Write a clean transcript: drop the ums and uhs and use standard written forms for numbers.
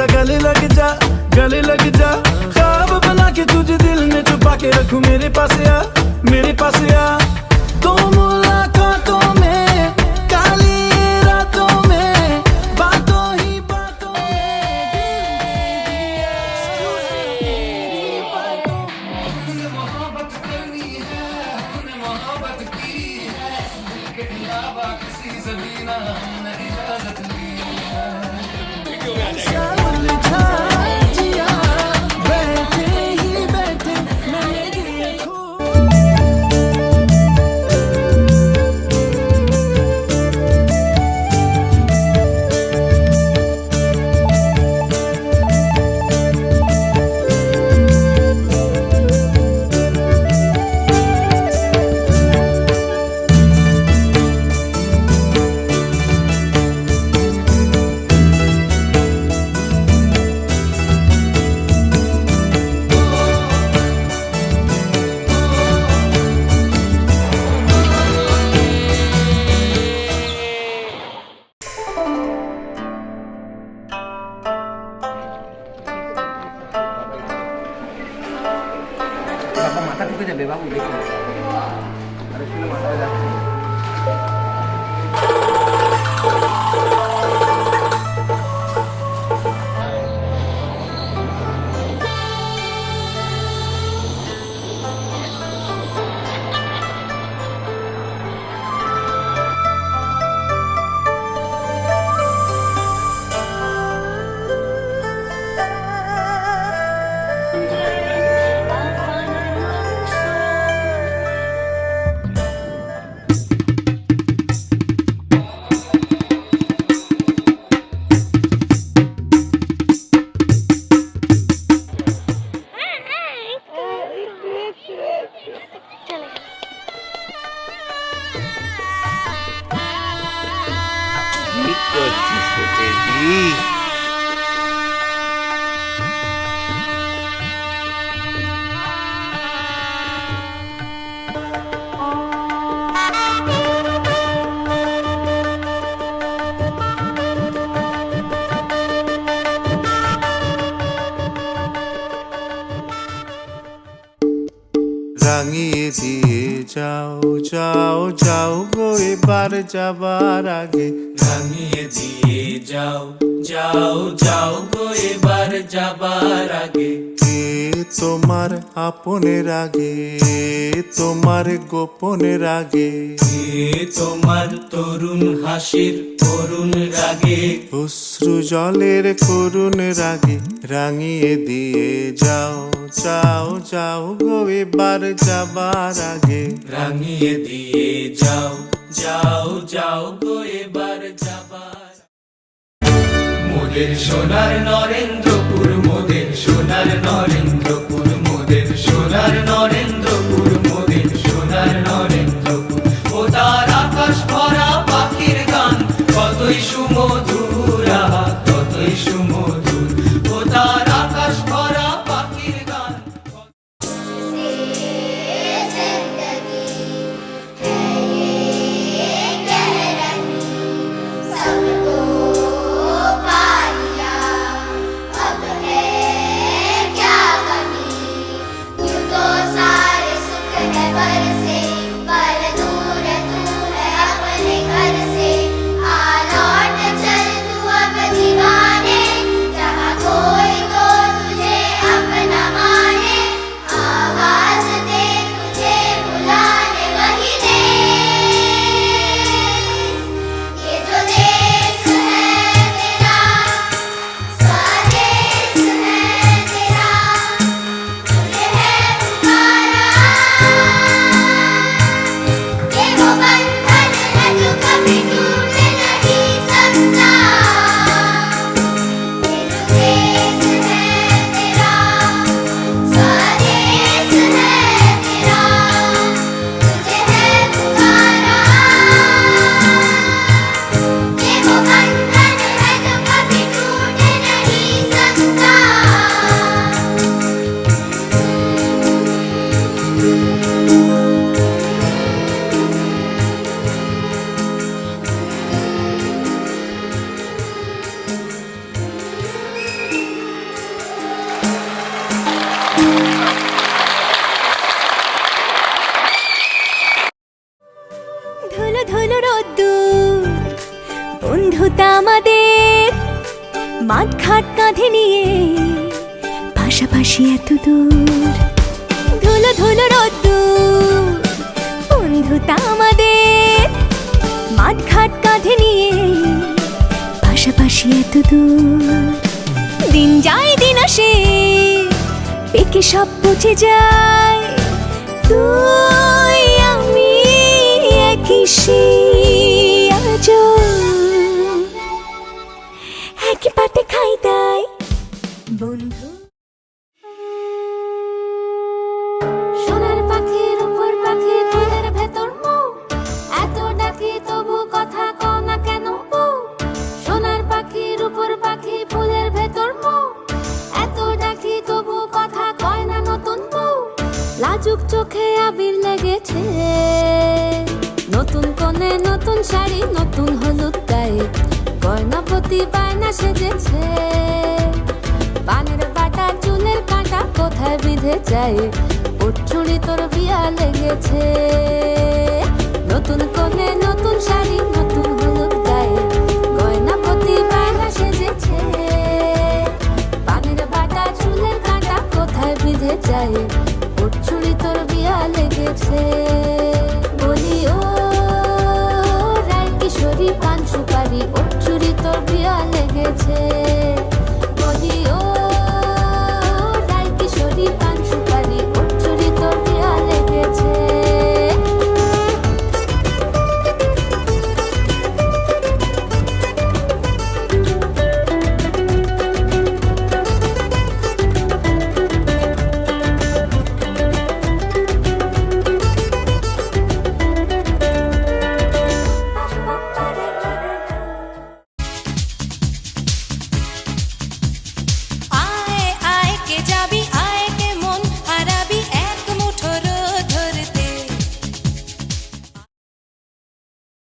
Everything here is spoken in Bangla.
जा गले लग जा ख्वाब बना के तुझे दिल में छुपा के रखूं मेरे पास आ तो मुलाकातों में काली रातों में बातों ही बातों में मोहब्बत करनी है हमने मोहब्बत की है के अलावा किसी ज़मीना हमने इजाज़त ली है মাথা ঢুকে যাবে বাবু দেখুন আরে শুনে মাথায় যাচ্ছে রাঙিয়ে দিয়ে যাও গো এবার যাবার আগে রাঙিয়ে দিয়ে যাও গো এবার যাবার আগে তোমার আপনের আগে তোমার গোপনের আগে তোমার তরুণ হাসির করুণ রাগে অশ্রু জলের করুণ রাগে রাঙিয়ে দিয়ে যাও গো এবার যাবার আগে রাঙিয়ে দিয়ে যাও গো এবার যাবার মোদের সোনার নরেন্দ্রপুর মোদের সোনার নরেন্দ্রপুর মোদের সোনার নরেন্দ্রপুর মোদের সোনার নরেন্দ্রপুর ও তার আকাশ ভরা পাখির গান কতই সুমধুর কতই সুমধুর ও তার আকাশ ভরা পাখির গান सबको पा लिया अब है क्या कमी কাঁধে নিয়ে পাশাপাশি এত দূর, ধুলো ধুলো রোদ্দুর বন্ধুতা আমাদের, মাঠ ঘাট কাঁধে নিয়ে পাশাপাশি এত দূর। দিন যায় দিন আসে পেকে সব বুঝে যায়, তুই আমি একই সেই আজও, একই পাতে খাই তাই বন্ধু। সোনার পাখির উপর পাখি ফুলের ভেতর মৌ, এত ডাকি তবু কথা কও না কেন বউ। সোনার পাখির উপর পাখি ফুলের ভেতর মৌ, এত ডাকি তবু কথা কয় না নতুন বউ। লাজুক চোখে আবির লেগেছে, নতুন কোণে নতুন শাড়ি নতুন হলুদ গায়ে, গয়না প্রতি বায়না সেজেছে। পানের বাটা চুলের কাঁটা কোথায় বিঁধে যায়, ওর চুড়ি তোর বিয়া লেগেছে। নতুন কোণে নতুন শাড়ি নতুন হলুদ গায়ে, গয়না প্রতি বায়না সেজেছে। পানের বাটা চুলের কাঁটা কোথায় বিঁধে যায়, ওর চুড়ি তোর বিয়া লেগেছে। বলি ও রায় কিশোরী পান সুপারি, ওর চুড়ি তোর বিয়া লেগেছে।